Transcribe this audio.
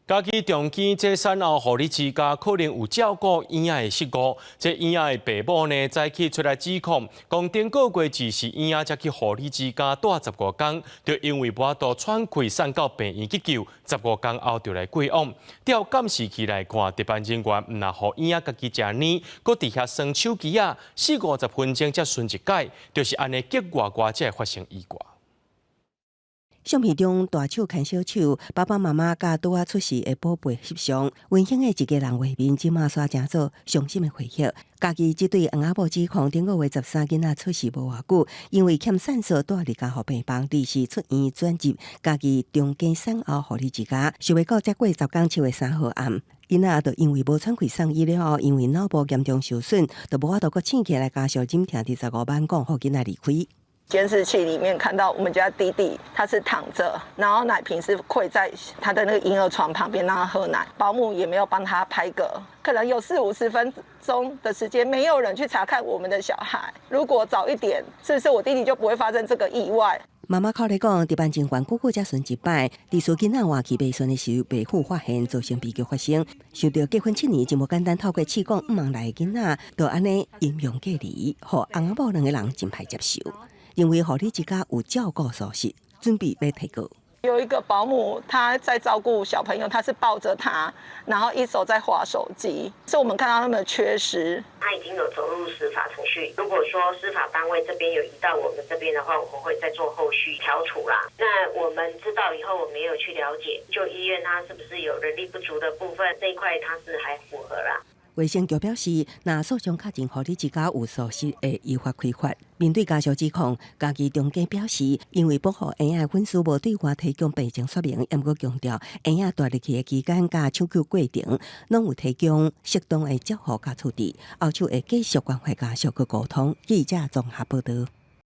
家己中间这产后护理之家可能有照顾婴仔的失误，这婴仔的父母呢早起出来指控，讲顶个月只是婴仔才去护理之家住15天，就因为无法度喘气送到病院急救，15天后就来过往。调监视器来看，值班人员唔若互婴仔家己食奶，搁伫遐耍手机啊，40-50分钟才顺一解，就是安尼急外才会发生意外。相片中，大手牵小手，爸爸妈妈甲拄啊出事的宝贝翕相，温馨的一家人画面，即马刷成做伤心的回忆。家己即对翁仔某指控，顶个月13囡仔出事无偌久，因为欠sản素住伫家护病房，临时出院转入家己中间产后护理之家，想未到再过10天7月3号暗。囡仔就因为无喘气送医了后，因为脑部严重受损，就无法度阁醒起来，加上忍疼伫15晚讲，互囡仔离开。监视器里面看到我们家弟弟，他是躺着，然后奶瓶是跪在他的那个婴儿床旁边让他喝奶，保姆也没有帮他拍嗝，可能有40-50分钟的时间，没有人去查看我们的小孩。如果早一点，是不是我弟弟就不会发生这个意外？妈妈考虑讲，值班警官久久才顺一摆，伫说囡仔换气未顺的时候，被父发现，造成悲剧发生。想到结婚7年，真无简单，透过试讲唔望来的囡仔，就安尼阴阳隔离，互翁仔某两个人真歹接受。因为护理之家有照顾素质，准备要提告。有一个保姆，她在照顾小朋友，她是抱着他，然后一手在滑手机，是我们看到他们的缺失。他已经有走入司法程序，如果说司法单位这边有移到我们这边的话，我们会再做后续调处啦。那我们知道以后，我们也有去了解，就医院它是不是有人力不足的部分，这一块它是还符合啦。卫生局表示，若诉讼确认护理之家有疏失，会依法开罚。面对家属指控，家己中间表示，因为保护婴仔粉丝无对外提供病情说明，也毋过强调婴仔住入去的期间甲抢救过程，拢有提供适当的照护甲处置。后续会继续关怀家属去沟通。记者综合报道。